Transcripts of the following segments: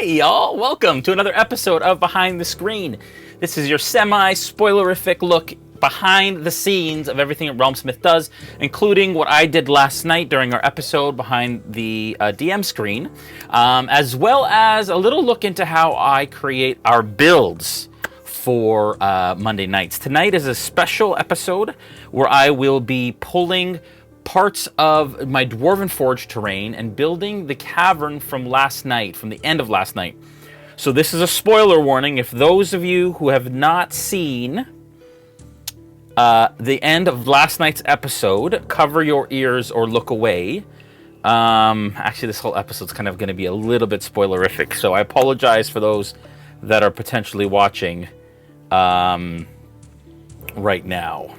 Hey y'all, welcome to another episode of Behind the Screen. This is your semi-spoilerific look behind the scenes of everything that RealmSmith does, including what I did last night during our episode behind the DM screen, as well as a little look into how I create our builds for Monday nights. Tonight is a special episode where I will be pulling parts of my Dwarven Forge terrain and building the cavern from last night, from the end of last night. So this is a spoiler warning. If those of you who have not seen the end of last night's episode, cover your ears or look away. Actually, this whole episode's kind of going to be a little bit spoilerific, so I apologize for those that are potentially watching right now.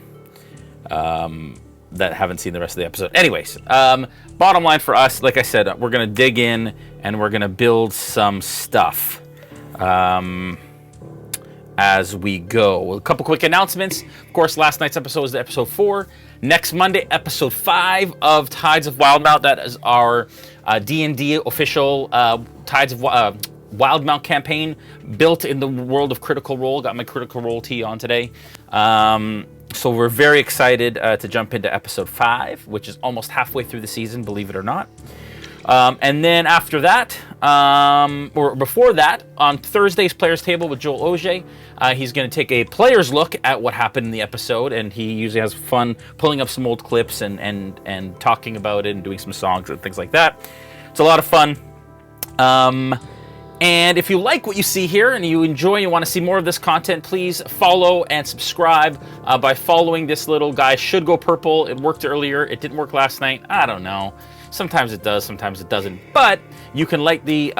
That haven't seen the rest of the episode. Anyways, bottom line for us, like I said, we're going to dig in and we're going to build some stuff as we go. A couple quick announcements. Of course, last night's episode was episode 4. Next Monday, episode 5 of Tides of Wildemount. That is our D&D official Tides of Wildemount campaign built in the world of Critical Role. Got my Critical Role tee on today. So we're very excited to jump into episode 5, which is almost halfway through the season, believe it or not. And then after that, or before that, on Thursday's Players Table with Joel Auger, he's going to take a player's look at what happened in the episode, and he usually has fun pulling up some old clips and talking about it and doing some songs and things like that. It's a lot of fun. And if you like what you see here and you enjoy, you want to see more of this content, please follow and subscribe by following this little guy. Should go purple. It worked earlier. It didn't work last night. I don't know. Sometimes it does. Sometimes it doesn't. But you can light the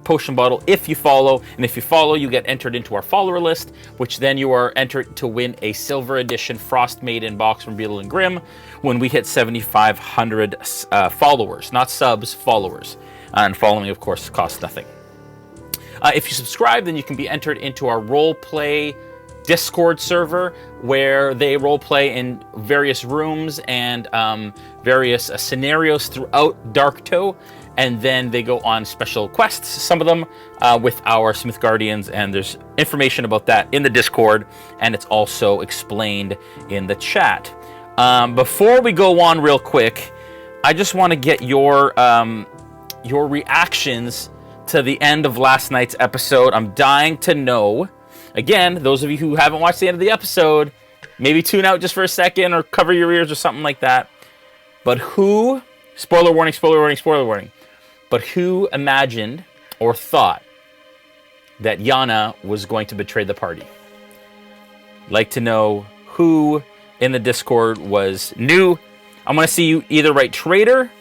potion bottle if you follow. And if you follow, you get entered into our follower list, which then you are entered to win a silver edition Frost Maiden box from Beetle and Grimm when we hit 7,500 followers. Not subs, followers. And following, of course, costs nothing. If you subscribe, then you can be entered into our role-play Discord server, where they role-play in various rooms and various scenarios throughout Darktoe, and then they go on special quests, some of them with our Smith Guardians, and there's information about that in the Discord, and it's also explained in the chat. Before we go on real quick, I just want to get your reactions to the end of last night's episode. I'm dying to know. Again, those of you who haven't watched the end of the episode, maybe tune out just for a second or cover your ears or something like that. But who, spoiler warning, spoiler warning, spoiler warning, but who imagined or thought that Yana was going to betray the party? Like to know who in the Discord was new. I'm going to see you either write traitor,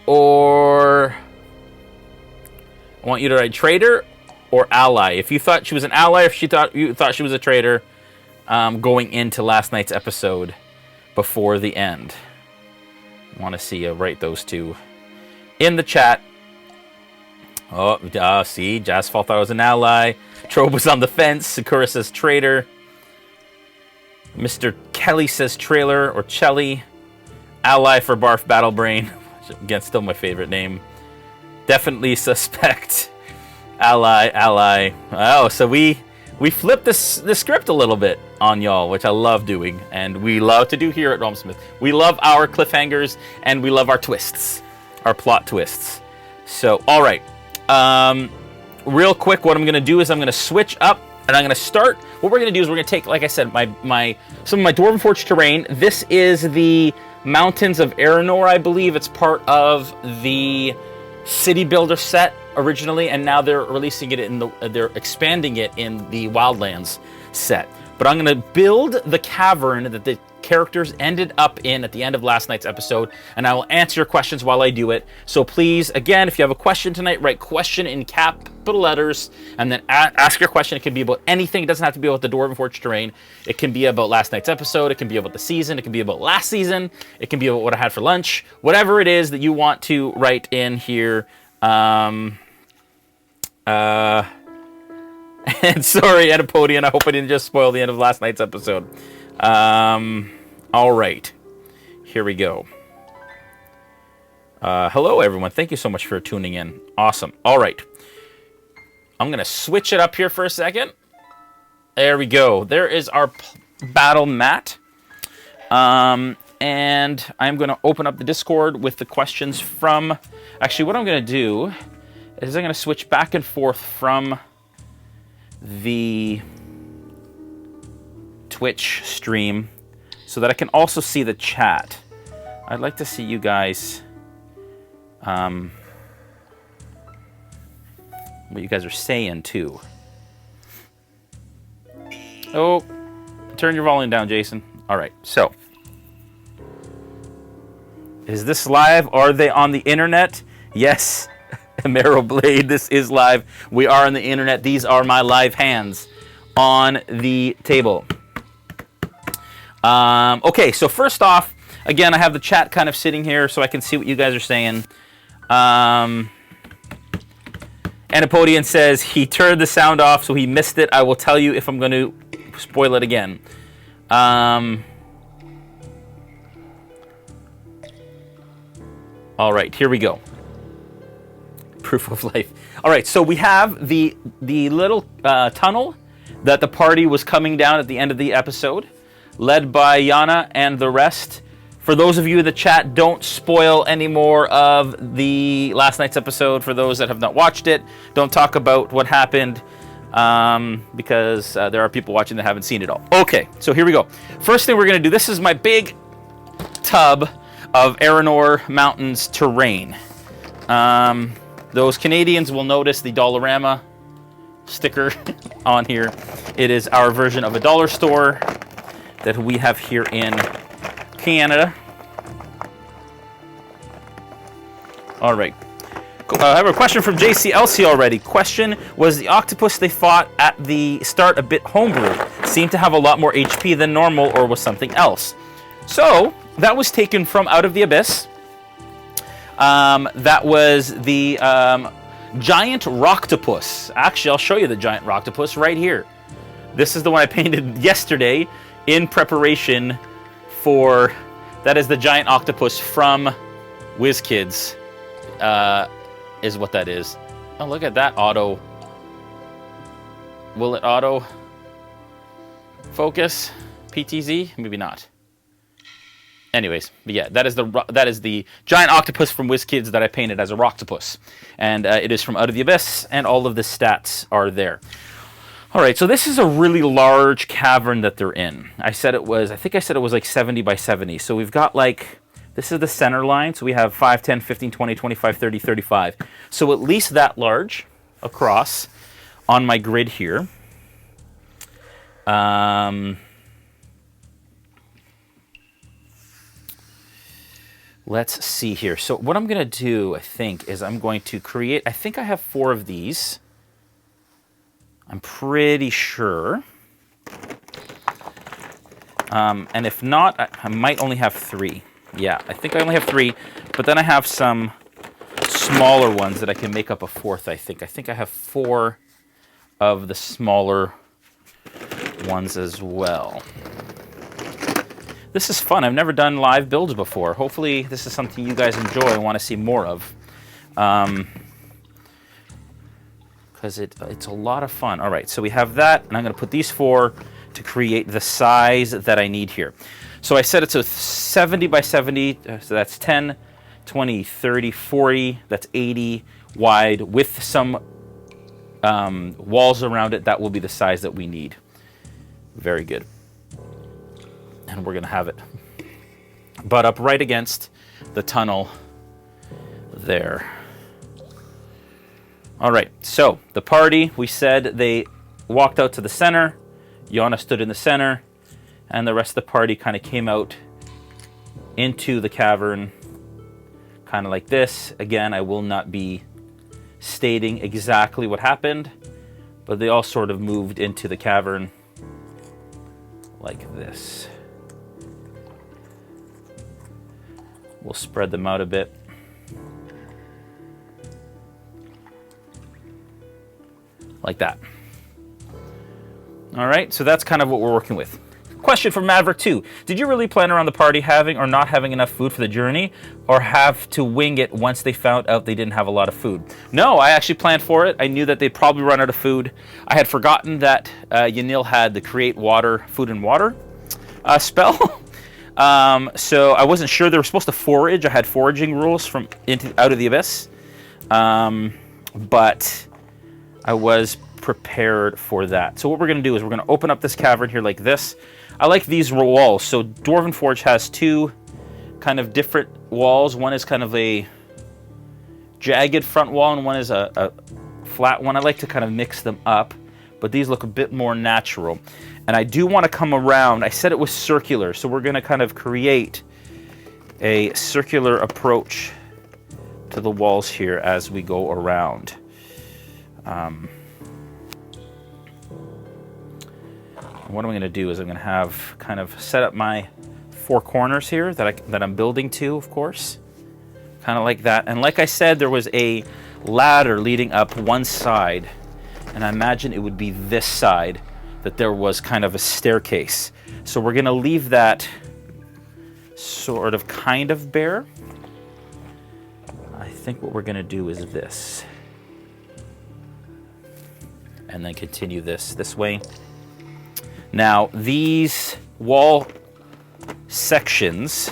or I want you to write traitor or ally. If you thought she was an ally, if you thought she was a traitor, going into last night's episode before the end. I want to see you write those two in the chat. Oh, see, Jasfall thought I was an ally. Trobe was on the fence. Sakura says traitor. Mr. Kelly says trailer or Chelly. Ally for Barf Battlebrain. Again, still my favorite name. Definitely suspect. Ally. Oh, so we flipped the script a little bit on y'all, which I love doing, and we love to do here at RealmSmith. We love our cliffhangers, and we love our twists, our plot twists. So, all right. Real quick, what I'm going to do is I'm going to switch up, and I'm going to start. What we're going to do is we're going to take, like I said, some of my Dwarven Forge terrain. This is the Mountains of Aranor, I believe. It's part of the City Builder set originally, and now they're releasing it they're expanding it in the Wildlands set. But I'm going to build the cavern that the characters ended up in at the end of last night's episode, and I will answer your questions while I do it. So please, again, if you have a question tonight, write question in capital letters, and then ask your question. It can be about anything. It doesn't have to be about the Dwarven Forge terrain. It can be about last night's episode. It can be about the season. It can be about last season. It can be about what I had for lunch. Whatever it is that you want to write in here. And sorry, Anapodian, I hope I didn't just spoil the end of last night's episode. All right. Here we go. Hello, everyone. Thank you so much for tuning in. Awesome. All right. I'm going to switch it up here for a second. There we go. There is our battle mat. And I'm going to open up the Discord with the questions from... Actually, what I'm going to do is I'm going to switch back and forth from the Twitch stream so that I can also see the chat. I'd like to see you guys... what you guys are saying, too. Oh, turn your volume down, Jason. All right, so... Is this live? Are they on the internet? Yes, Blade, this is live. We are on the internet. These are my live hands on the table. Okay, so first off, again, I have the chat kind of sitting here so I can see what you guys are saying. Anapodian says he turned the sound off, so he missed it. I will tell you if I'm going to spoil it again. All right, here we go. Proof of life. All right, so we have the little tunnel that the party was coming down at the end of the episode, led by Yana and the rest. For those of you in the chat, don't spoil any more of the last night's episode. For those that have not watched it, don't talk about what happened because there are people watching that haven't seen it all. Okay, so here we go. First thing we're going to do, this is my big tub of Aranor Mountains terrain. Those Canadians will notice the Dollarama sticker on here. It is our version of a dollar store that we have here in Canada. All right. I have a question from JCLC already. Question, was the octopus they fought at the start a bit homebrewed? Seemed to have a lot more HP than normal, or was something else? So, that was taken from Out of the Abyss. That was the giant rocktopus. Actually, I'll show you the giant rocktopus right here. This is the one I painted yesterday in preparation for... That is the giant octopus from WizKids, is what that is. Oh, look at that auto. Will it auto focus? PTZ? Maybe not. Anyways, but yeah, that is the giant octopus from WizKids that I painted as a rocktopus. And it is from Out of the Abyss, and all of the stats are there. All right, so this is a really large cavern that they're in. I think I said it was like 70 by 70. So we've got like, this is the center line. So we have 5, 10, 15, 20, 25, 30, 35. So at least that large across on my grid here. Let's see here. So what I'm going to do, I think, is I'm going to create... I think I have 4 of these. I'm pretty sure. And if not, I might only have 3. Yeah, I think I only have 3. But then I have some smaller ones that I can make up a 4th, I think. I think I have 4 of the smaller ones as well. This is fun. I've never done live builds before. Hopefully this is something you guys enjoy and want to see more of. Because it's a lot of fun. All right, so we have that, and I'm going to put these 4 to create the size that I need here. So I said it's a 70 by 70, so that's 10, 20, 30, 40, that's 80 wide with some walls around it. That will be the size that we need. Very good. And we're going to have it butt up right against the tunnel there. All right, so the party, we said they walked out to the center. Yana stood in the center, and the rest of the party kind of came out into the cavern, kind of like this. Again, I will not be stating exactly what happened, but they all sort of moved into the cavern like this. We'll spread them out a bit. Like that. All right, so that's kind of what we're working with. Question from Maverick 2. Did you really plan around the party having or not having enough food for the journey, or have to wing it once they found out they didn't have a lot of food? No, I actually planned for it. I knew that they'd probably run out of food. I had forgotten that Yanil had the create water, food and water spell. So I wasn't sure they were supposed to forage. I had foraging rules from out of the abyss. But I was prepared for that. So what we're going to do is we're going to open up this cavern here like this. I like these walls. So Dwarven Forge has two kind of different walls. One is kind of a jagged front wall and one is a flat one. I like to kind of mix them up, but these look a bit more natural. And I do want to come around. I said it was circular, so we're going to kind of create a circular approach to the walls here as we go around. What I'm going to do is I'm going to have kind of set up my four corners here that I'm building to, of course. Kind of like that. And like I said, there was a ladder leading up one side, and I imagine it would be this side that there was kind of a staircase. So we're going to leave that sort of kind of bare. I think what we're going to do is this. And then continue this way. Now, these wall sections,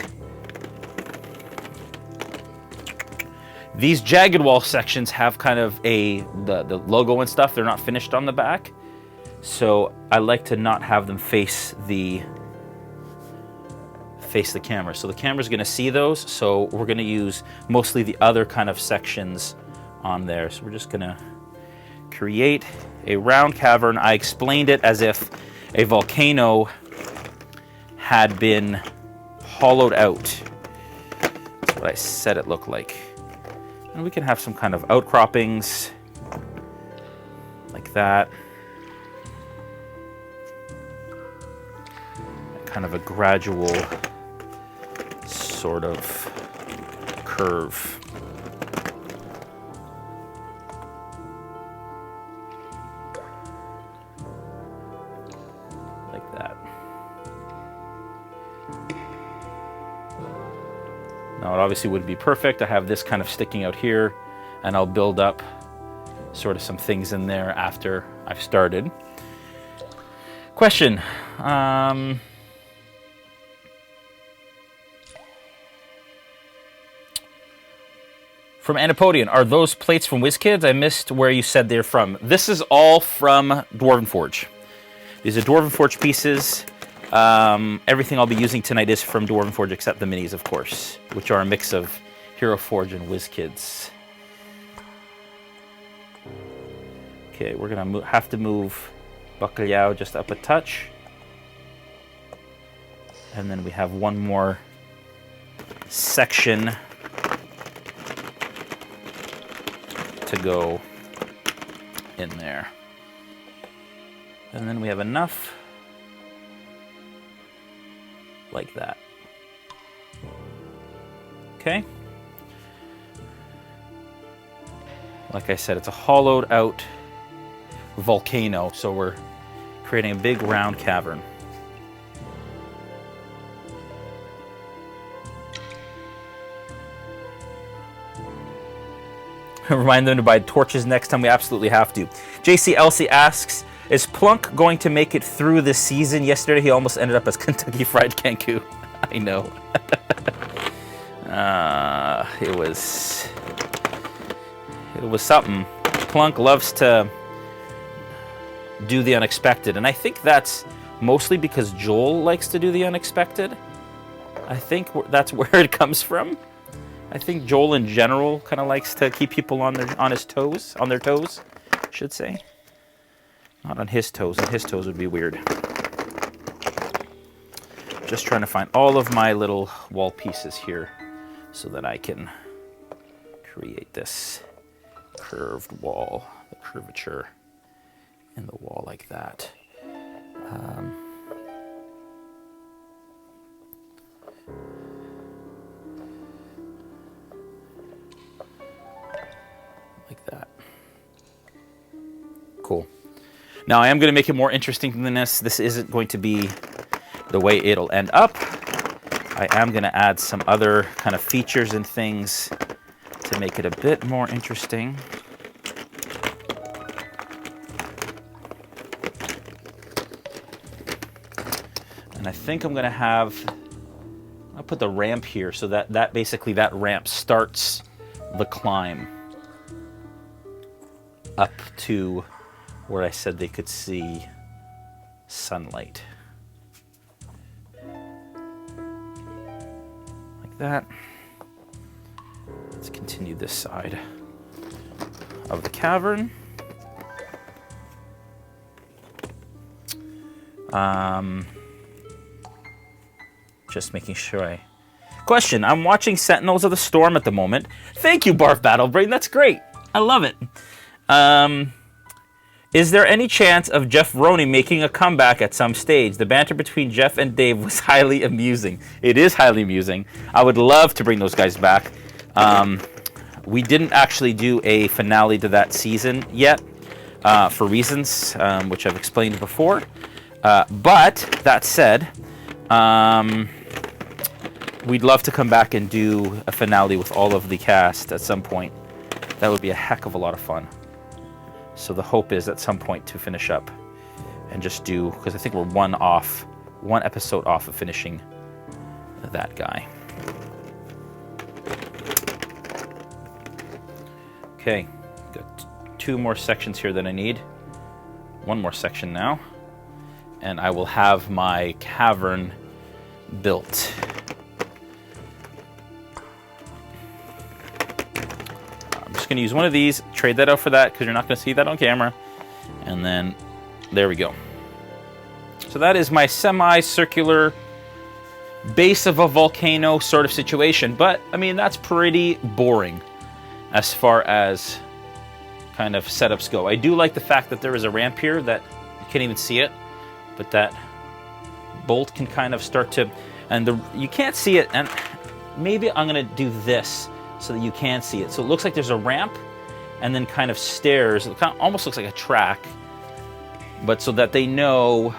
these jagged wall sections have kind of the logo and stuff. They're not finished on the back. So I like to not have them face the camera. So the camera's going to see those. So we're going to use mostly the other kind of sections on there. So we're just going to create a round cavern. I explained it as if a volcano had been hollowed out. That's what I said it looked like. And we can have some kind of outcroppings like that. Kind of a gradual sort of curve. Like that. Now it obviously wouldn't be perfect. I have this kind of sticking out here, and I'll build up sort of some things in there after I've started. Question. From Anapodian, are those plates from WizKids? I missed where you said they're from. This is all from Dwarven Forge. These are Dwarven Forge pieces. Everything I'll be using tonight is from Dwarven Forge except the minis, of course, which are a mix of Hero Forge and WizKids. Okay, we're going to have to move Bacalhau just up a touch. And then we have one more section to go in there. And then we have enough like that. Okay. Like I said, it's a hollowed out volcano, so we're creating a big round cavern. Remind them to buy torches next time. We absolutely have to. JC Elsie asks, is Plunk going to make it through this season? Yesterday he almost ended up as Kentucky Fried Kenku. I know. It was something. Plunk loves to do the unexpected, and I think that's mostly because Joel likes to do the unexpected. I think that's where it comes from. I think Joel in general kind of likes to keep people on their toes, I should say. Not on his toes. On his toes would be weird. Just trying to find all of my little wall pieces here so that I can create this curved wall, the curvature in the wall like that. Like that. Cool. Now I am going to make it more interesting than this. This isn't going to be the way it'll end up. I am going to add some other kind of features and things to make it a bit more interesting. And I think I'm going to have, I'll put the ramp here so that basically that ramp starts the climb up to where I said they could see sunlight. Like that. Let's continue this side of the cavern. Just making sure I... Question, I'm watching Sentinels of the Storm at the moment. Thank you, Barf Battlebrain, that's great. I love it. Is there any chance of Jeff Roney making a comeback at some stage? The banter between Jeff and Dave was highly amusing. It is highly amusing. I would love to bring those guys back. We didn't actually do a finale to that season yet, for reasons which I've explained before. But that said, we'd love to come back and do a finale with all of the cast at some point. That would be a heck of a lot of fun. So the hope is at some point to finish up and just do, because I think we're one episode off of finishing that guy. Okay, got 2 more sections here that I need. 1 more section now. And I will have my cavern built. I'm just going to use one of these, trade that out for that, because you're not going to see that on camera. And then, there we go. So that is my semi-circular base of a volcano sort of situation. But, I mean, that's pretty boring as far as kind of setups go. I do like the fact that there is a ramp here that you can't even see it, but that bolt can kind of start to, and you can't see it, and maybe I'm going to do this so that you can see it. So it looks like there's a ramp and then kind of stairs. It kind of almost looks like a track, but so that they know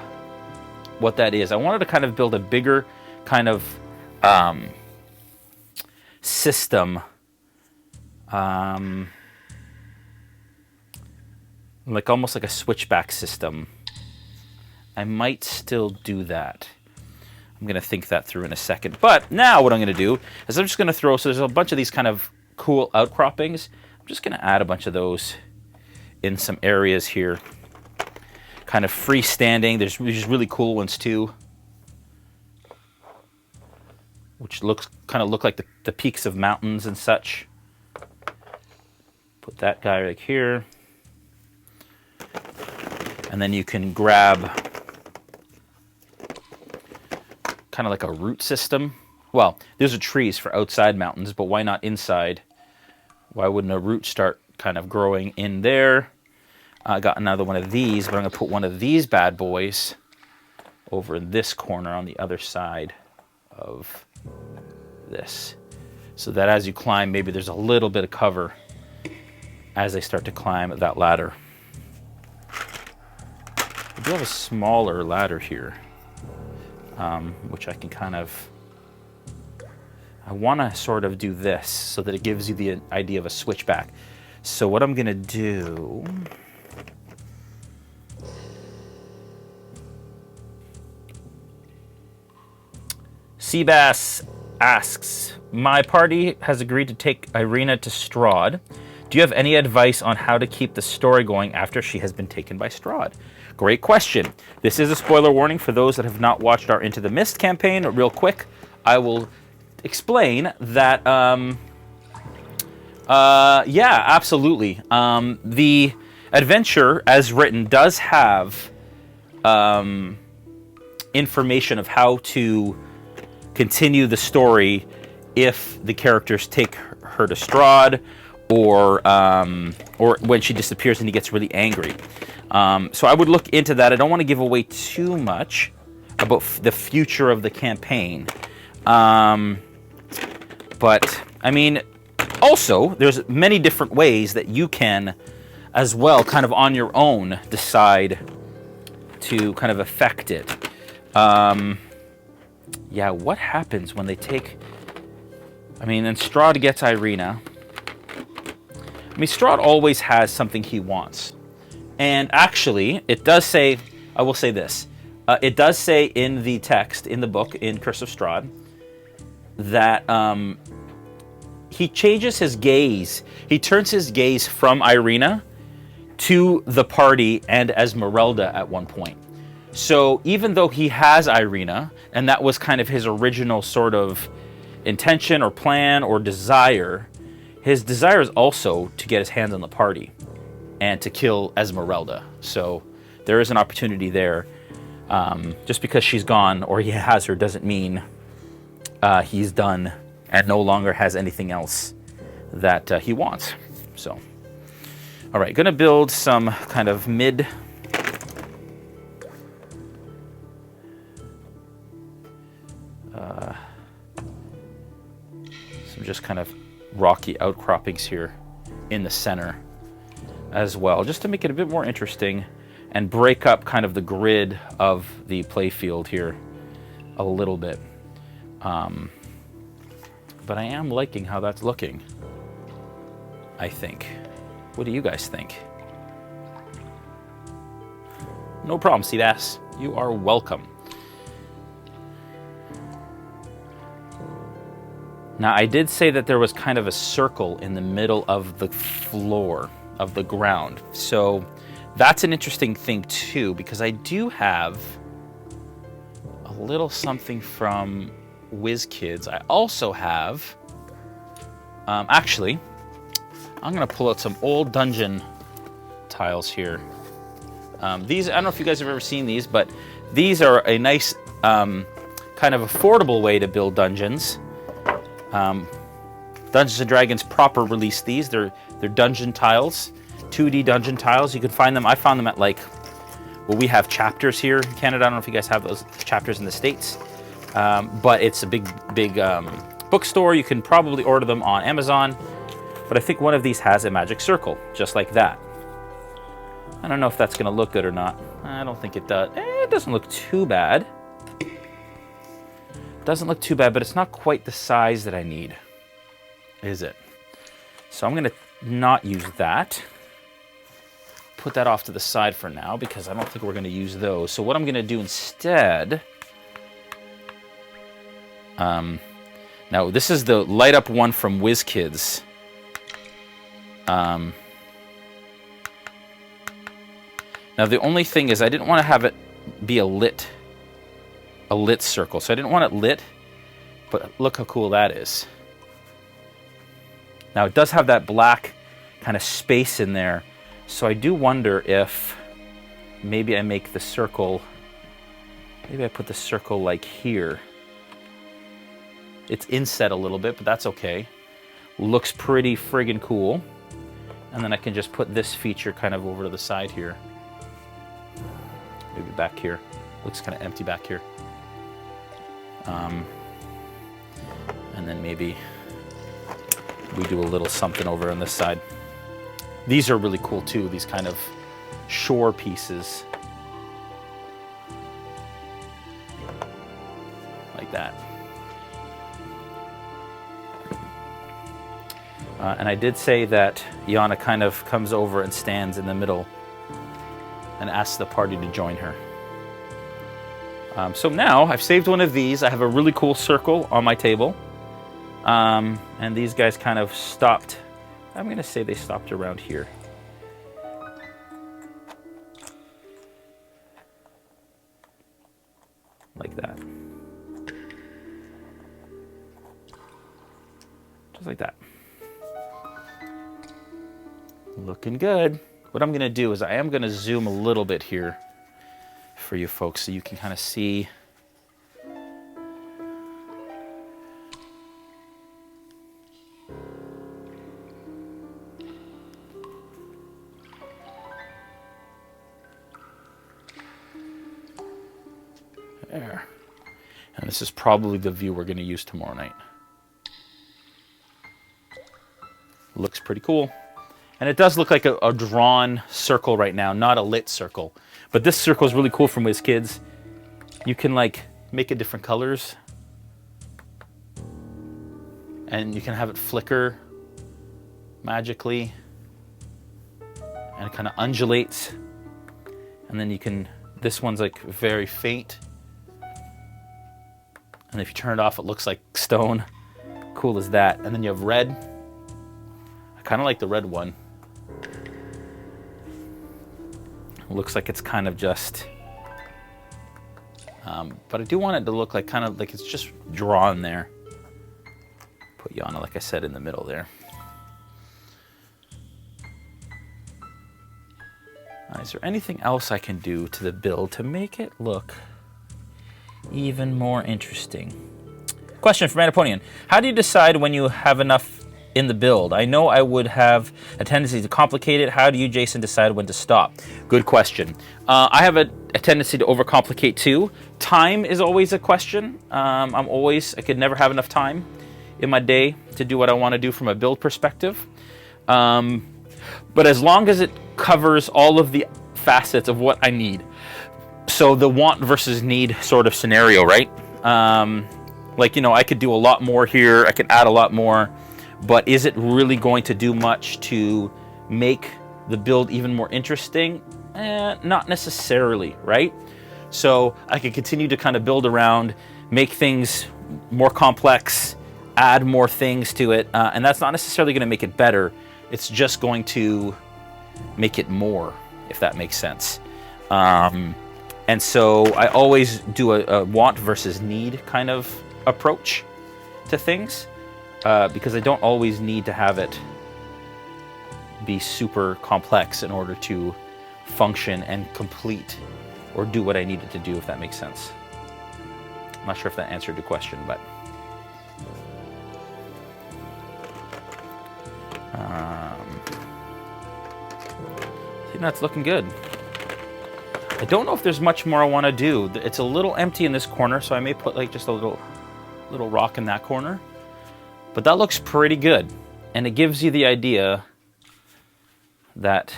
what that is. I wanted to kind of build a bigger kind of system, like almost like a switchback system. I might still do that. I'm going to think that through in a second. But now what I'm going to do is I'm just going to throw, so there's a bunch of these kind of cool outcroppings. I'm just going to add a bunch of those in some areas here. Kind of freestanding. There's really cool ones too, which kind of look like the peaks of mountains and such. Put that guy right here. And then you can grab kind of like a root system. Well, these are trees for outside mountains, but why not inside? Why wouldn't a root start kind of growing in there? I got another one of these, but I'm going to put one of these bad boys over in this corner on the other side of this. So that as you climb, maybe there's a little bit of cover as they start to climb that ladder. I do have a smaller ladder here, which I can kind of... I want to sort of do this so that it gives you the idea of a switchback. So what I'm going to do... Seabass asks, my party has agreed to take Irina to Strahd. Do you have any advice on how to keep the story going after she has been taken by Strahd? Great question. This is a spoiler warning for those that have not watched our Into the Mist campaign. Real quick, I will explain that, yeah, absolutely. The adventure, as written, does have information of how to continue the story if the characters take her to Strahd, or when she disappears and he gets really angry. So I would look into that. I don't want to give away too much about the future of the campaign. But, I mean, also, there's many different ways that you can, as well, kind of on your own, decide to kind of affect it. yeah, what happens when they take... I mean, and Strahd gets Irina. I mean, Strahd always has something he wants. And actually, it does say... I will say this. It does say in the text, in the book, in Curse of Strahd, that he changes his gaze. He turns his gaze from Irina to the party and Esmeralda at one point. So even though he has Irina, and that was kind of his original sort of intention or plan or desire, his desire is also to get his hands on the party and to kill Esmeralda. So there is an opportunity there. Just because she's gone or he has her doesn't mean he's done and no longer has anything else that he wants. So, all right, going to build some kind of mid... some just kind of rocky outcroppings here in the center as well, just to make it a bit more interesting and break up kind of the grid of the playfield here a little bit. But I am liking how that's looking, I think. What do you guys think? No problem, Seedass. You are welcome. Now, I did say that there was kind of a circle in the middle of the floor, of the ground. So that's an interesting thing, too, because I do have a little something from WizKids. I also have... actually, I'm going to pull out some old dungeon tiles here. These, I don't know if you guys have ever seen these, but these are a nice kind of affordable way to build dungeons. Dungeons & Dragons proper released these. They're dungeon tiles, 2D dungeon tiles. You can find them. I found them at well, we have chapters here in Canada. I don't know if you guys have those chapters in the States, but it's a big bookstore. You can probably order them on Amazon, but I think one of these has a magic circle, just like that. I don't know if that's going to look good or not. I don't think it does. It doesn't look too bad. Doesn't look too bad, but it's not quite the size that I need, is it? So I'm going to not use that. Put that off to the side for now because I don't think we're going to use those. So what I'm going to do instead... now, this is the light up one from WizKids. Now, the only thing is I didn't want to have it be a lit circle. So I didn't want it lit, but look how cool that is. Now it does have that black kind of space in there. So I do wonder if maybe I make the circle, maybe I put the circle like here. It's inset a little bit, but that's okay. Looks pretty friggin' cool. And then I can just put this feature kind of over to the side here. Maybe back here. Looks kind of empty back here. And then maybe we do a little something over on this side. These are really cool too, these kind of shore pieces. Like that. And I did say that Yana kind of comes over and stands in the middle and asks the party to join her. So now I've saved one of these. I have a really cool circle on my table. And these guys kind of stopped. I'm going to say they stopped around here. Like that. Just like that. Looking good. What I'm going to do is I am going to zoom a little bit here for you folks so you can kind of see. There. And this is probably the view we're going to use tomorrow night. Looks pretty cool. And it does look like a drawn circle right now, not a lit circle. But this circle is really cool from WizKids. You can like make it different colors. and you can have it flicker magically, and it kind of undulates, and then you can, this one's like very faint, and if you turn it off it looks like stone. Cool as that. And then you have red. I kind of like the red one. It looks like it's kind of just but I do want it to look like kind of like it's just drawn there. Put you on it, like I said, in the middle there. Is there anything else I can do to the build to make it look even more interesting? Question from Anaponian. How do you decide when you have enough in the build? I know I would have a tendency to complicate it. How do you, Jason, decide when to stop? Good question. I have a tendency to overcomplicate too. Time is always a question. I could never have enough time in my day to do what I want to do from a build perspective. But as long as it covers all of the facets of what I need. So the want versus need sort of scenario, right? Like, you know, I could do a lot more here. I could add a lot more. But is it really going to do much to make the build even more interesting? Not necessarily, right? So I could continue to kind of build around, make things more complex, add more things to it. And that's not necessarily going to make it better. It's just going to make it more, if that makes sense. And so I always do a want versus need kind of approach to things, because I don't always need to have it be super complex in order to function and complete or do what I needed to do, if that makes sense. I'm not sure if that answered your question, but I think that's looking good. I don't know if there's much more I want to do. It's a little empty in this corner, so I may put like just a little rock in that corner. But that looks pretty good. And it gives you the idea that,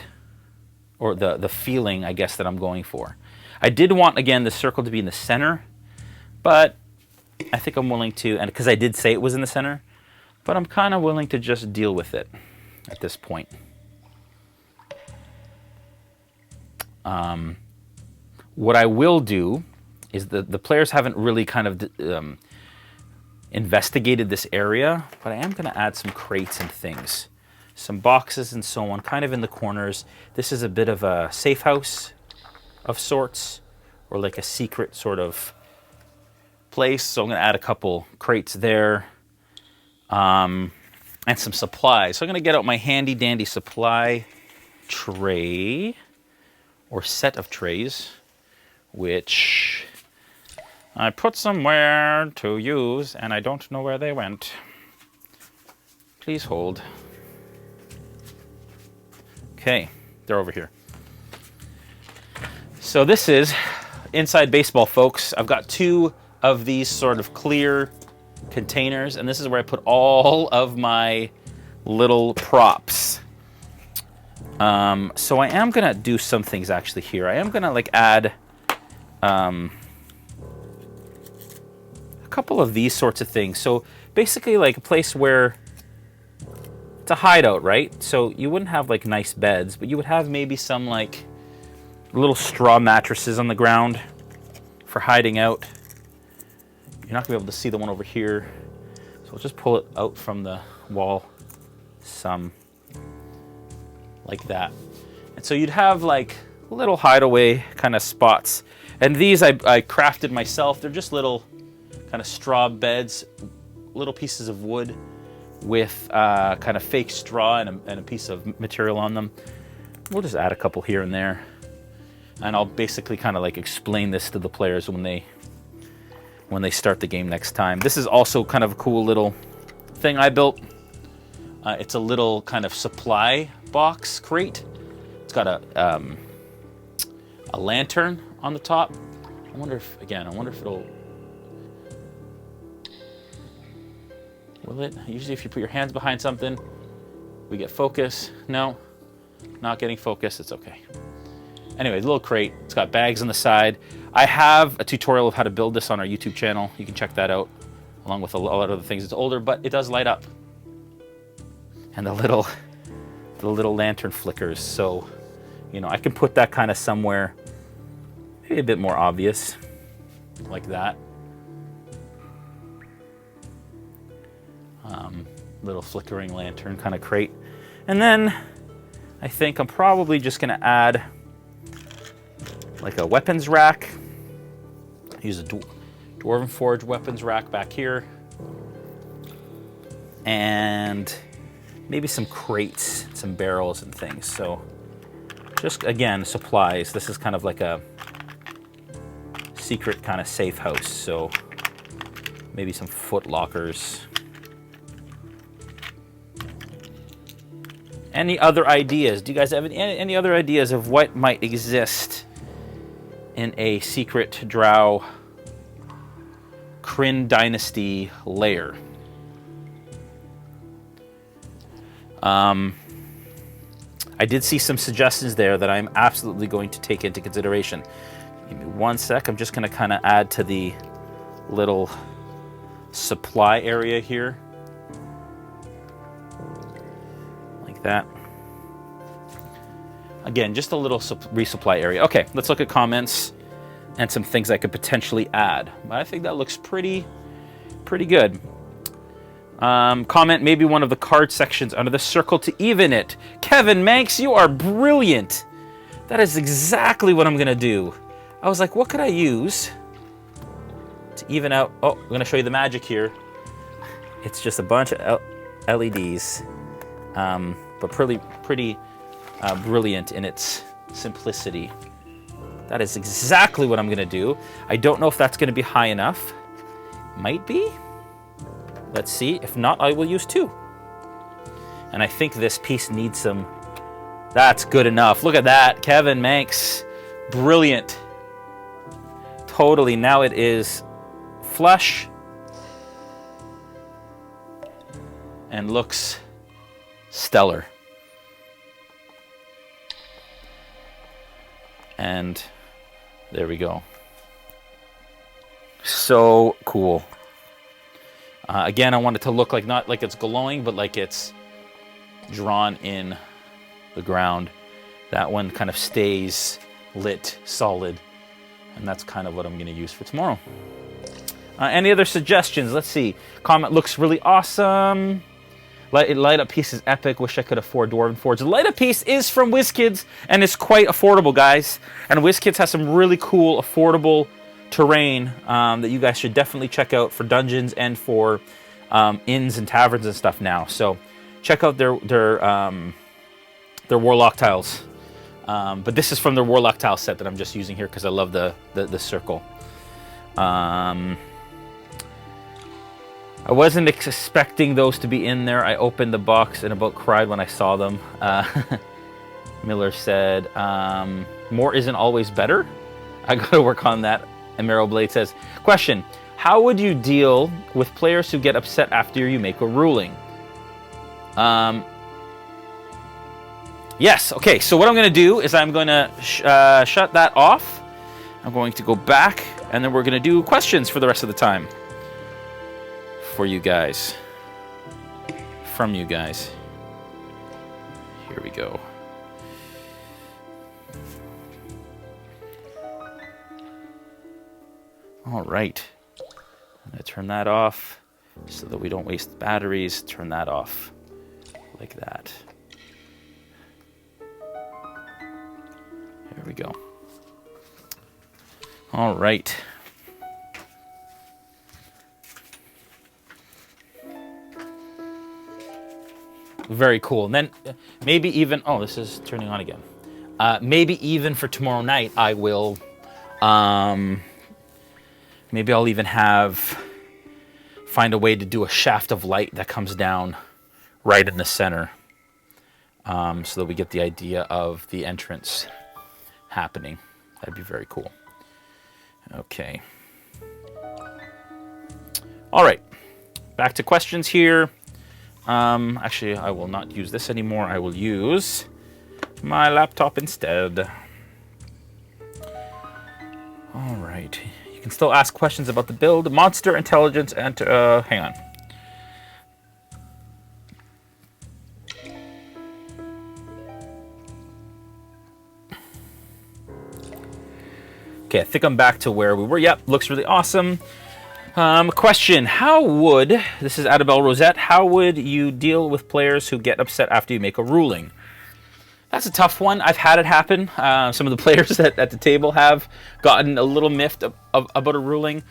or the feeling, I guess, that I'm going for. I did want, again, the circle to be in the center, but I think I'm willing to, and because I did say it was in the center, but I'm kind of willing to just deal with it at this point. What I will do is the players haven't really kind of investigated this area, but I am going to add some crates and things, some boxes and so on, kind of in the corners. This is a bit of a safe house of sorts, or like a secret sort of place. So I'm going to add a couple crates there, and some supplies. So I'm going to get out my handy dandy supply tray, or set of trays, which I put somewhere to use, and I don't know where they went. Please hold. Okay, they're over here. So this is Inside Baseball, folks. I've got 2 of these sort of clear containers, and this is where I put all of my little props. So I am gonna do some things actually here. I am gonna like add a couple of these sorts of things. So basically like a place where it's a hideout, right? So you wouldn't have like nice beds, but you would have maybe some like little straw mattresses on the ground for hiding out. You're not gonna be able to see the one over here. So I'll just pull it out from the wall some like that. And so you'd have like little hideaway kind of spots. And these I crafted myself. They're just little kind of straw beds, little pieces of wood with kind of fake straw and a piece of material on them. We'll just add a couple here and there. And I'll basically kind of like explain this to the players when they start the game next time. This is also kind of a cool little thing I built. It's a little kind of supply box crate. It's got a lantern on the top. I wonder if it'll... Will it? Usually if you put your hands behind something, we get focus. No, not getting focus, it's okay. Anyway, little crate. It's got bags on the side. I have a tutorial of how to build this on our YouTube channel. You can check that out. along with a lot of the things. It's older, but it does light up. And the little lantern flickers. So, you know, I can put that kind of somewhere, maybe a bit more obvious, like that. Little flickering lantern kind of crate. And then I think I'm probably just going to add like a weapons rack. Use a Dwarven Forge weapons rack back here. And maybe some crates, some barrels and things. So just, again, supplies. This is kind of like a secret kind of safe house. So maybe some foot lockers. Any other ideas? Do you guys have any other ideas of what might exist in a secret Drow Kryn Dynasty lair? I did see some suggestions there that I'm absolutely going to take into consideration. Give me one sec. I'm just going to kind of add to the little supply area here. That. Again, just a little resupply area. Okay, let's look at comments and some things I could potentially add. But I think that looks pretty good. Comment maybe one of the card sections under the circle to even it. Kevin Manx, you are brilliant. That is exactly what I'm gonna do. I was like, what could I use to even out? Oh, I'm gonna show you the magic here. It's just a bunch of LEDs. But pretty brilliant in its simplicity. That is exactly what I'm going to do. I don't know if that's going to be high enough. Might be. Let's see. If not, I will use 2. And I think this piece needs some... That's good enough. Look at that. Kevin Manx. Brilliant. Totally. Now it is flush. And looks stellar. And there we go. So cool. Again, I want it to look like, not like it's glowing, but like it's drawn in the ground. That one kind of stays lit, solid. And that's kind of what I'm going to use for tomorrow. Any other suggestions? Let's see. Comment looks really awesome. Light up piece is epic. Wish I could afford Dwarven Forge. The light up piece is from WizKids and it's quite affordable, guys. And WizKids has some really cool, affordable terrain that you guys should definitely check out for dungeons and for inns and taverns and stuff now. So check out their Warlock tiles. But this is from their Warlock tile set that I'm just using here because I love the circle. I wasn't expecting those to be in there. I opened the box and about cried when I saw them. Miller said, more isn't always better. I gotta work on that. And Meryl Blade says, question, how would you deal with players who get upset after you make a ruling? Yes, okay, so what I'm gonna do is I'm gonna shut that off. I'm going to go back and then we're gonna do questions for the rest of the time. For you guys. From you guys. Here we go. All right. I'm going to turn that off so that we don't waste batteries. Turn that off like that. There we go. All right. Very cool. And then maybe even, oh, this is turning on again. Maybe even for tomorrow night, I will, maybe I'll even find a way to do a shaft of light that comes down right in the center. So that we get the idea of the entrance happening. That'd be very cool. Okay. All right. Back to questions here. Actually, I will not use this anymore. I will use my laptop instead. All right. You can still ask questions about the build, monster intelligence, and hang on. Okay, I think I'm back to where we were. Yep, looks really awesome. Question, this is Adabelle Rosette, how would you deal with players who get upset after you make a ruling? That's a tough one. I've had it happen. Some of the players at the table have gotten a little miffed about a ruling.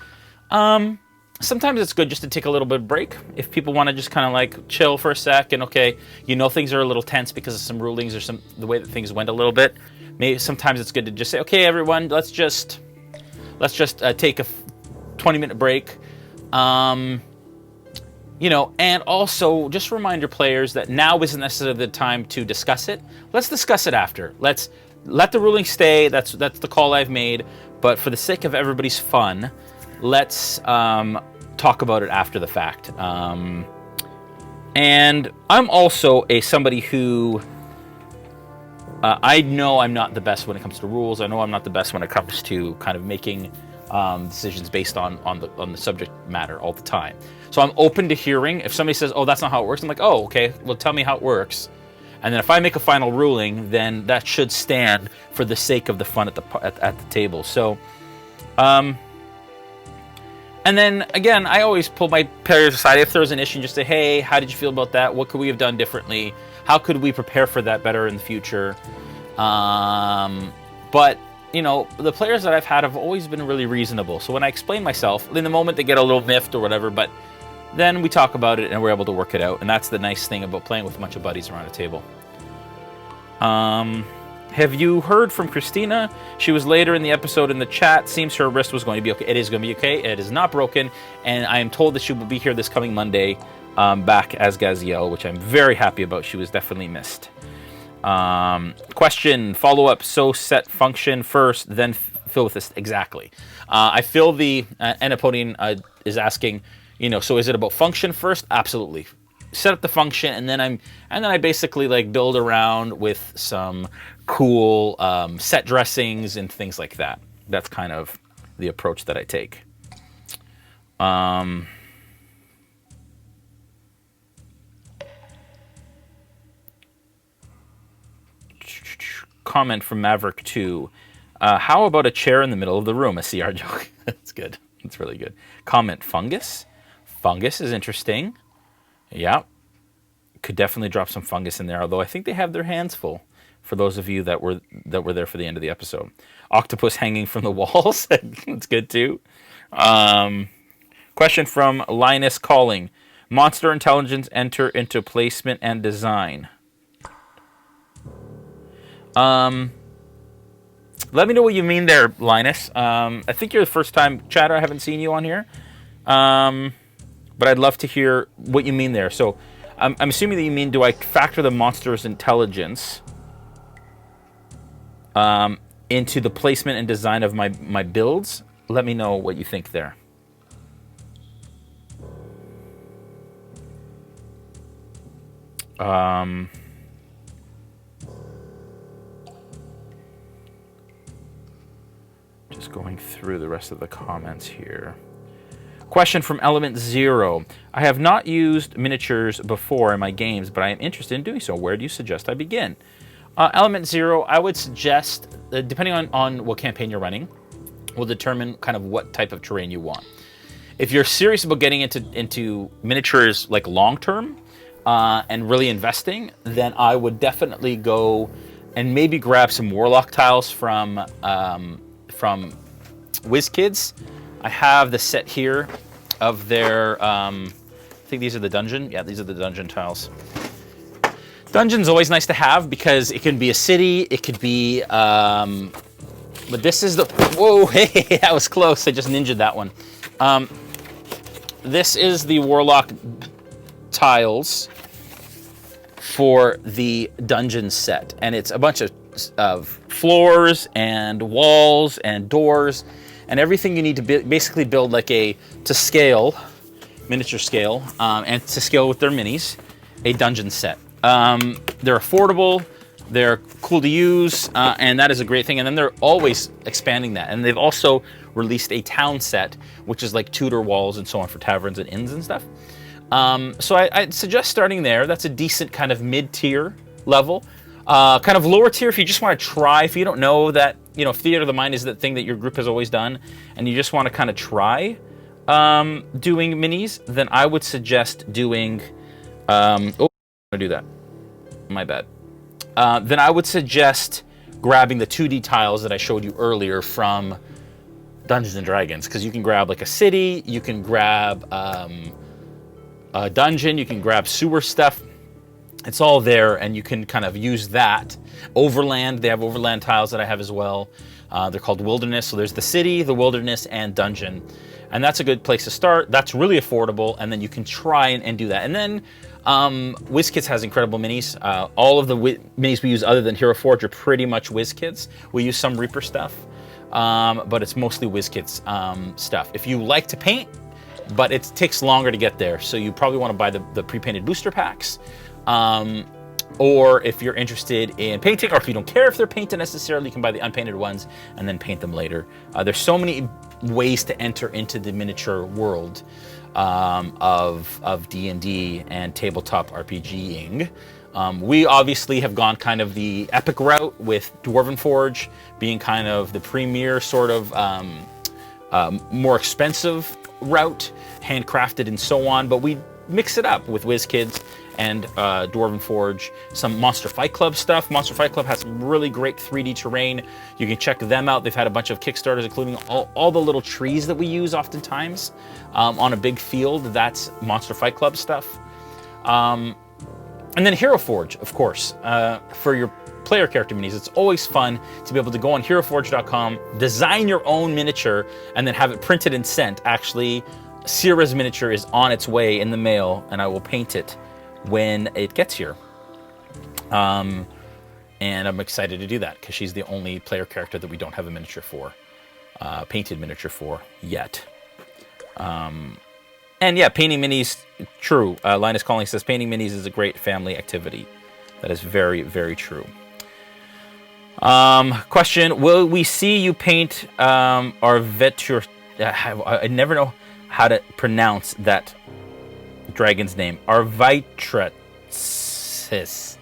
Sometimes it's good just to take a little bit of break. If people want to just kind of like chill for a sec and okay, things are a little tense because of some rulings or the way that things went a little bit. Maybe sometimes it's good to just say, okay, everyone, let's just take a 20-minute break. And also just remind your players that now isn't necessarily the time to discuss it. Let's discuss it after. Let's let the ruling stay. That's the call I've made. But for the sake of everybody's fun, let's talk about it after the fact. And I'm also somebody who I know I'm not the best when it comes to rules. I know I'm not the best when it comes to kind of making decisions based on the subject matter all the time. So I'm open to hearing. If somebody says, oh, that's not how it works, I'm like, oh, okay, well, tell me how it works. And then if I make a final ruling, then that should stand for the sake of the fun at the table. So, and then, again, I always pull my players aside. If there's an issue, just say, hey, how did you feel about that? What could we have done differently? How could we prepare for that better in the future? But the players that I've had have always been really reasonable. So when I explain myself, in the moment they get a little miffed or whatever, but then we talk about it and we're able to work it out. And that's the nice thing about playing with a bunch of buddies around a table. Have you heard from Christina? She was later in the episode in the chat. Seems her wrist was going to be okay. It is going to be okay. It is not broken. And I am told that she will be here this coming Monday back as Gaziel, which I'm very happy about. She was definitely missed. Question, follow-up, so set function first, then fill with this. Exactly. I feel the Anapodian is asking, so is it about function first? Absolutely. Set up the function, and then I basically like build around with some cool set dressings and things like that. That's kind of the approach that I take. Comment from Maverick 2. How about a chair in the middle of the room? A CR joke. That's good. That's really good. Comment, fungus. Fungus is interesting. Yeah. Could definitely drop some fungus in there, although I think they have their hands full for those of you that were there for the end of the episode. Octopus hanging from the walls. That's good too. Question from Linus Calling. Monster intelligence enter into placement and design. Let me know what you mean there, Linus. I think you're the first time chatter. I haven't seen you on here. But I'd love to hear what you mean there. So I'm assuming that you mean, do I factor the monster's intelligence into the placement and design of my builds? Let me know what you think there. Just going through the rest of the comments here. Question from Element Zero. I have not used miniatures before in my games, but I am interested in doing so. Where do you suggest I begin? Element Zero, I would suggest, depending on what campaign you're running, will determine kind of what type of terrain you want. If you're serious about getting into miniatures like long-term and really investing, then I would definitely go and maybe grab some Warlock tiles from WizKids. I have the set here of their, I think these are the dungeon. Yeah, these are the dungeon tiles. Dungeon's always nice to have because it can be a city, it could be, but this is the, whoa, hey, that was close. I just ninja'd that one. This is the Warlock tiles for the dungeon set. And it's a bunch of floors and walls and doors and everything you need to basically build like to scale, miniature scale, and to scale with their minis, a dungeon set. They're affordable, they're cool to use, and that is a great thing. And then they're always expanding that. And they've also released a town set, which is like Tudor walls and so on for taverns and inns and stuff. So I'd suggest starting there. That's a decent kind of mid-tier level. Kind of lower tier if you just want to try, if you don't know that, you know, if Theater of the Mind is the thing that your group has always done, and you just want to kind of try doing minis, then I would suggest doing... I'm going to do that. My bad. Then I would suggest grabbing the 2D tiles that I showed you earlier from Dungeons & Dragons, because you can grab like a city, you can grab a dungeon, you can grab sewer stuff. It's all there, and you can kind of use that. Overland, they have overland tiles that I have as well. They're called Wilderness, so there's the city, the wilderness, and dungeon. And that's a good place to start. That's really affordable, and then you can try and do that. And then WizKids has incredible minis. All of the minis we use other than Hero Forge are pretty much WizKids. We use some Reaper stuff, but it's mostly WizKids stuff. If you like to paint, but it takes longer to get there, so you probably want to buy the pre-painted booster packs. Or if you're interested in painting, or if you don't care if they're painted necessarily, you can buy the unpainted ones and then paint them later. There's so many ways to enter into the miniature world of D&D and tabletop RPGing. We obviously have gone kind of the epic route with Dwarven Forge being kind of the premier sort of more expensive route, handcrafted and so on, but we mix it up with WizKids and Dwarven Forge, some Monster Fight Club stuff. Monster Fight Club has some really great 3D terrain. You can check them out. They've had a bunch of Kickstarters, including all the little trees that we use oftentimes on a big field. That's Monster Fight Club stuff. And then Hero Forge, of course, for your player character minis. It's always fun to be able to go on heroforge.com, design your own miniature, and then have it printed and sent. Actually, Sierra's miniature is on its way in the mail, and I will paint it when it gets here. And I'm excited to do that because she's the only player character that we don't have a miniature for, painted miniature for yet. And yeah, painting minis, true. Linus Calling says painting minis is a great family activity. That is very, very true. Question, will we see you paint our Vetur... I never know how to pronounce that dragon's name. Arvitratsis.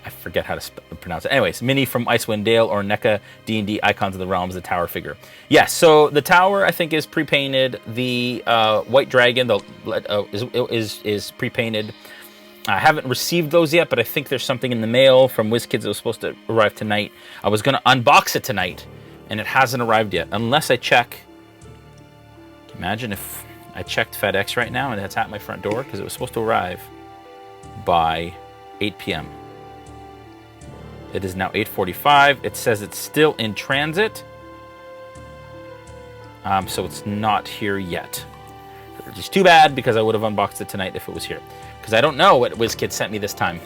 I forget how to pronounce it. Anyways, Mini from Icewind Dale or NECA D&D Icons of the Realms, the tower figure. Yes, so the tower I think is pre-painted. The white dragon is pre-painted. I haven't received those yet, but I think there's something in the mail from WizKids that was supposed to arrive tonight. I was going to unbox it tonight, and it hasn't arrived yet, unless I check. Imagine if I checked FedEx right now and it's at my front door, because it was supposed to arrive by 8 p.m. It is now 8:45. It says it's still in transit, so it's not here yet. Which is too bad, because I would have unboxed it tonight if it was here. Because I don't know what WizKids sent me this time.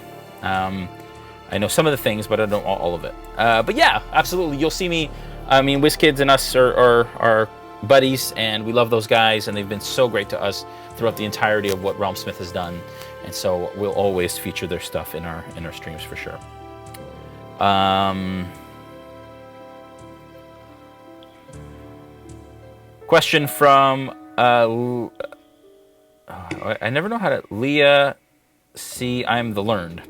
I know some of the things, but I don't know all of it. But yeah, absolutely. You'll see me. I mean, WizKids and us are buddies, and we love those guys, and they've been so great to us throughout the entirety of what RealmSmith has done. And so we'll always feature their stuff in our streams for sure. Question from I never know how to... Leah C. I'm the Learned.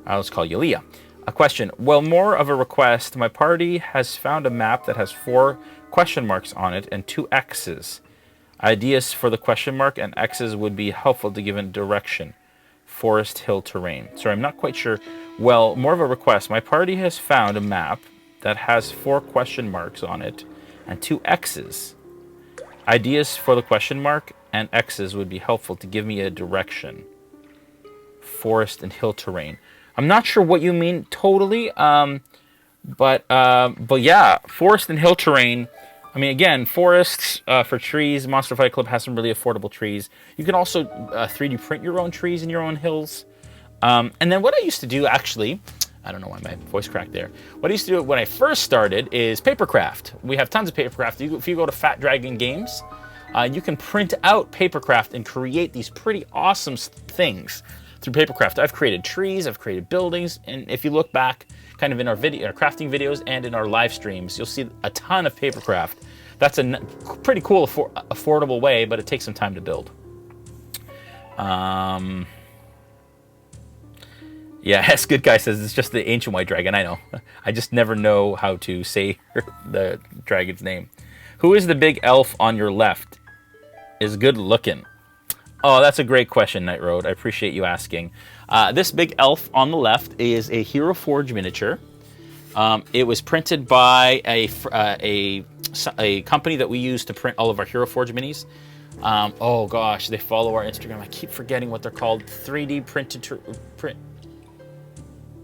I'll just call you Leah. A question. Well, more of a request. My party has found a map that has 4 question marks on it and 2 X's. Ideas for the question mark and X's would be helpful to give a direction. Forest, hill, terrain. Sorry, I'm not quite sure. Well, more of a request. My party has found a map that has 4 question marks on it and 2 X's. Ideas for the question mark and X's would be helpful to give me a direction. Forest and hill terrain. I'm not sure what you mean totally, but yeah, forest and hill terrain. I mean, again, forests for trees. Monster Fight Club has some really affordable trees. You can also 3D print your own trees and your own hills. And then what I used to do, actually, I don't know why my voice cracked there. What I used to do when I first started is papercraft. We have tons of papercraft. If you go to Fat Dragon Games, you can print out papercraft and create these pretty awesome things through papercraft. I've created trees, I've created buildings, and if you look back kind of in our crafting videos and in our live streams, you'll see a ton of papercraft that's a pretty cool, affordable way, but it takes some time to build. Yeah, S Good Guy says it's just the ancient white dragon. I know. I just never know how to say the dragon's name. Who is the big elf on your left? Is good looking. Oh, that's a great question, Night Road. I appreciate you asking. This big elf on the left is a Hero Forge miniature. It was printed by a company that we use to print all of our Hero Forge minis. Oh gosh, they follow our Instagram. I keep forgetting what they're called. 3D printed print.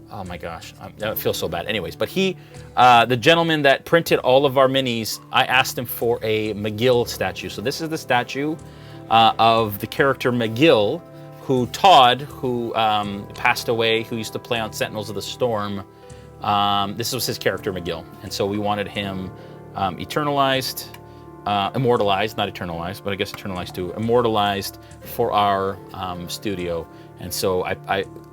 Oh my gosh, I feel so bad. Anyways, but the gentleman that printed all of our minis, I asked him for a McGill statue. So this is the statue of the character McGill, who passed away, who used to play on Sentinels of the Storm. This was his character McGill, and so we wanted him immortalized, not eternalized, but I guess eternalized too, immortalized for our studio. And so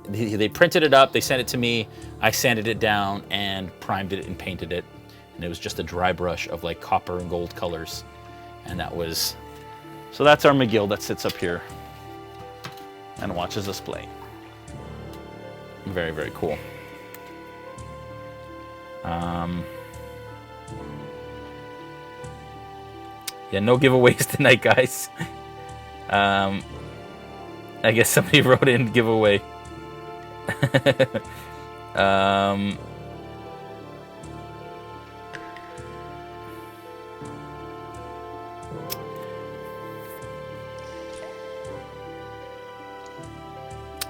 they printed it up, they sent it to me, I sanded it down and primed it and painted it. And it was just a dry brush of like copper and gold colors. And so that's our McGill that sits up here and watches us play. Very, very cool. Yeah, no giveaways tonight, guys. I guess somebody wrote in giveaway.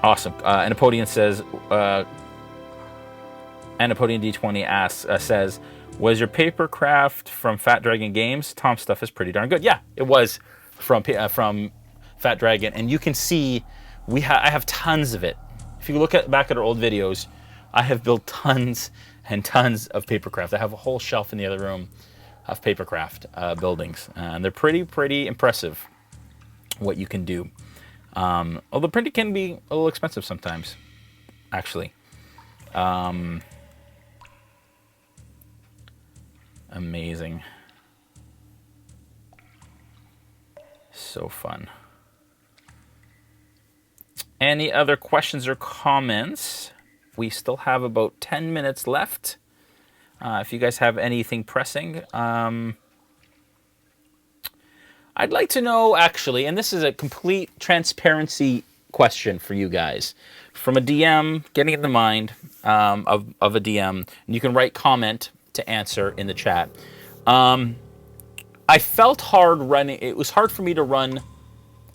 Awesome. Anapodian says, Anapodian D20 says, was your papercraft from Fat Dragon Games? Tom's stuff is pretty darn good. Yeah, it was from Fat Dragon, and you can see I have tons of it. If you look back at our old videos, I have built tons and tons of papercraft. I have a whole shelf in the other room of papercraft buildings, and they're pretty impressive what you can do. Although printing can be a little expensive sometimes, actually. Amazing. So fun. Any other questions or comments? We still have about 10 minutes left. If you guys have anything pressing. I'd like to know, actually, and this is a complete transparency question for you guys. From a DM, getting in the mind of a DM, and you can write comment to answer in the chat. I felt hard running. It was hard for me to run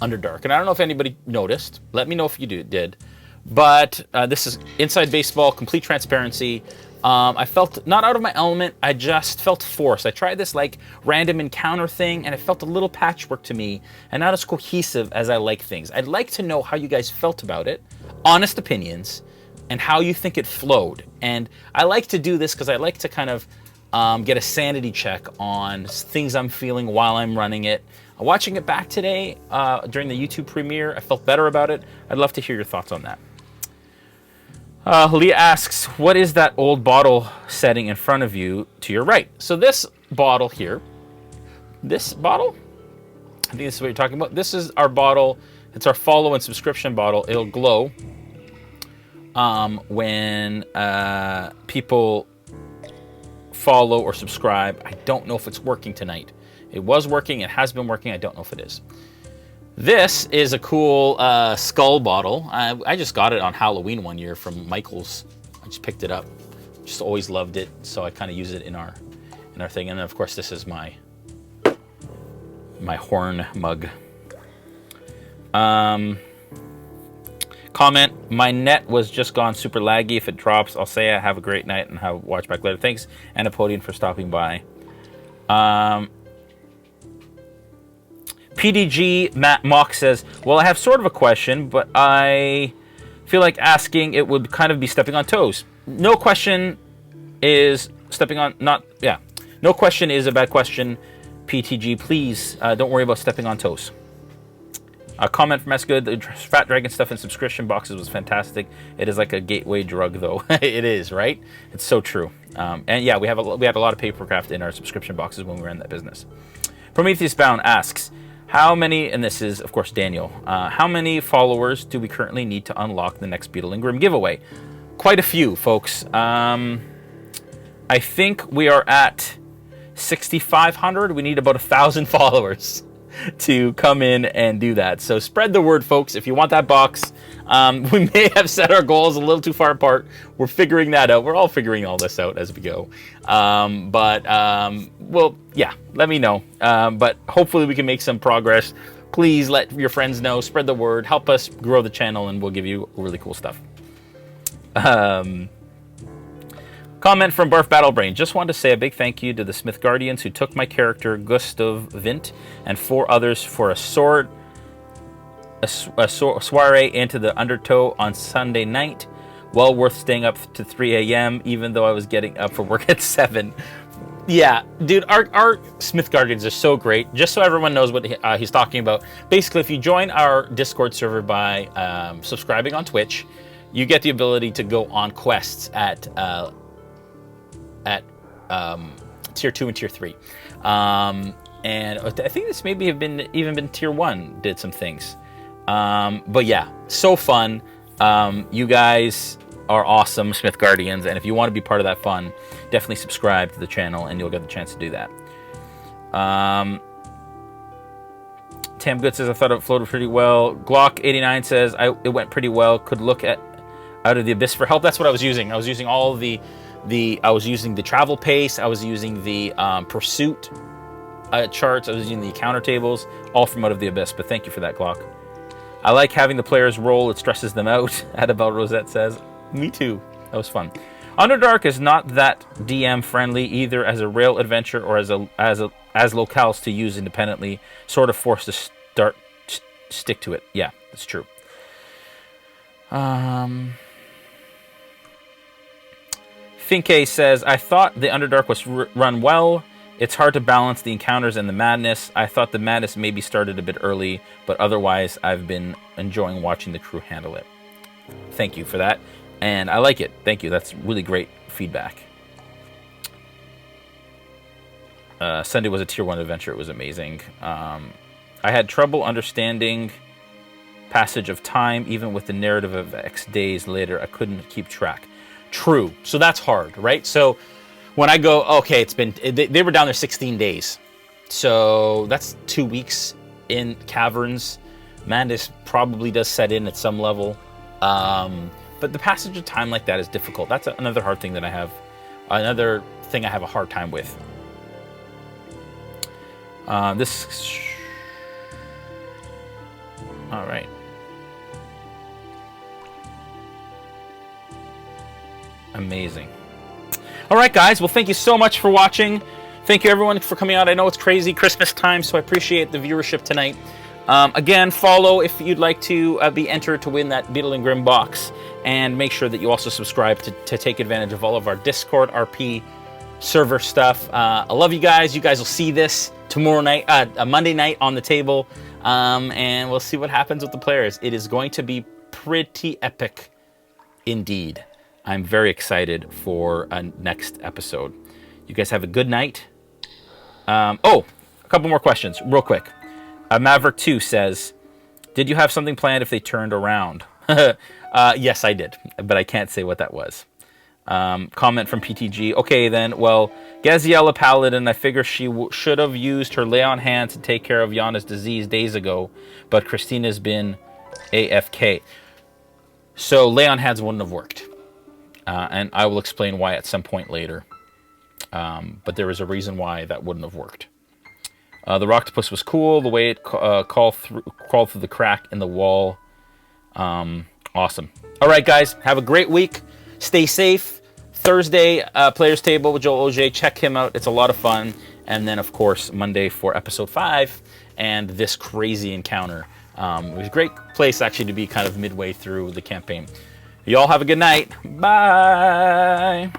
Underdark, and I don't know if anybody noticed. Let me know if you did. But this is Inside Baseball, complete transparency. I felt not out of my element. I just felt forced. I tried this like random encounter thing, and it felt a little patchwork to me, and not as cohesive as I like things. I'd like to know how you guys felt about it, honest opinions, and how you think it flowed. And I like to do this because I like to kind of get a sanity check on things I'm feeling while I'm running it. Watching it back today during the YouTube premiere, I felt better about it. I'd love to hear your thoughts on that. Leah asks, what is that old bottle setting in front of you to your right? So this bottle here, this bottle, I think this is what you're talking about. This is our bottle. It's our follow and subscription bottle. It'll glow when people follow or subscribe. I don't know if it's working tonight. It was working. It has been working. I don't know if it is. This is a cool skull bottle. I just got it on Halloween one year from Michael's. I just picked it up. Just always loved it, so I kind of use it in our thing. And then of course this is my horn mug. Comment: my net was just gone super laggy. If it drops, I'll say I have a great night and have watch back later. Thanks, Anapodian, for stopping by. PDG Matt Mock says, well, I have sort of a question, but I feel like asking it would kind of be stepping on toes. No question is stepping on, no question is a bad question. PTG, please don't worry about stepping on toes. A comment from S Good. The Fat Dragon stuff in subscription boxes was fantastic. It is like a gateway drug, though. It is, right? It's so true. And yeah, we had a lot of papercraft in our subscription boxes when we were in that business. Prometheus Bound asks, how many, and this is, of course, Daniel, how many followers do we currently need to unlock the next Beetle and Grim giveaway? Quite a few, folks. I think we are at 6,500. We need about 1,000 followers to come in and do that. So spread the word, folks. If you want that box, we may have set our goals a little too far apart. We're figuring that out. We're all figuring all this out as we go. Well, yeah, let me know. But hopefully we can make some progress. Please let your friends know. Spread the word. Help us grow the channel, and we'll give you really cool stuff. Comment from Barf Battlebrain. Just wanted to say a big thank you to the Smith Guardians who took my character Gustav Vint and 4 others for a soiree into the Undertow on Sunday night. Well worth staying up to 3 a.m. even though I was getting up for work at 7. Yeah, dude, our Smith Guardians are so great. Just so everyone knows what he's talking about. Basically, if you join our Discord server by subscribing on Twitch, you get the ability to go on quests at tier 2 and tier 3, and I think this maybe have even been tier 1 did some things, but yeah, so fun. You guys are awesome, Smith Guardians, and if you want to be part of that fun, definitely subscribe to the channel and you'll get the chance to do that. Tam Good says, I thought it floated pretty well. Glock 89 says, it went pretty well. Could look at Out of the Abyss for help. That's what I was using. I was using all of I was using the travel pace, I was using the pursuit charts, I was using the counter tables, all from Out of the Abyss, but thank you for that, Glock. I like having the players roll, it stresses them out, Adabel Rosette says. Me too, that was fun. Underdark is not that DM friendly either as a rail adventure or as locales to use independently, sort of forced to stick to it. Yeah, that's true. Finke says, I thought the Underdark was run well. It's hard to balance the encounters and the madness. I thought the madness maybe started a bit early, but otherwise I've been enjoying watching the crew handle it. Thank you for that. And I like it. Thank you. That's really great feedback. Sunday was a tier 1 adventure. It was amazing. I had trouble understanding passage of time, even with the narrative of X days later. I couldn't keep track. True. So that's hard, right? So when I go, okay, they were down there 16 days. So that's 2 weeks in caverns. Madness probably does set in at some level. But the passage of time like that is difficult. That's another hard thing that I have. Another thing I have a hard time with. All right. Amazing. All right, guys. Well, thank you so much for watching. Thank you, everyone, for coming out. I know it's crazy Christmas time, so I appreciate the viewership tonight. Again, follow if you'd like to be entered to win that Beetle and Grim box. And make sure that you also subscribe to take advantage of all of our Discord, RP, server stuff. I love you guys. You guys will see this tomorrow night, Monday night on the table. And we'll see what happens with the players. It is going to be pretty epic indeed. I'm very excited for a next episode. You guys have a good night. A couple more questions real quick. Maverick 2 says, did you have something planned if they turned around? Yes, I did, but I can't say what that was. Comment from PTG. Okay, then. Well, Gaziella Paladin, I figure she should have used her lay on hands to take care of Yana's disease days ago, but Christina's been AFK. So lay on hands wouldn't have worked. And I will explain why at some point later. But there is a reason why that wouldn't have worked. The Rocktopus was cool. The way it crawled through the crack in the wall. Awesome. All right, guys. Have a great week. Stay safe. Thursday, Players Table with Joel OJ. Check him out. It's a lot of fun. And then, of course, Monday for Episode 5 and this crazy encounter. It was a great place, actually, to be kind of midway through the campaign. You all have a good night. Bye.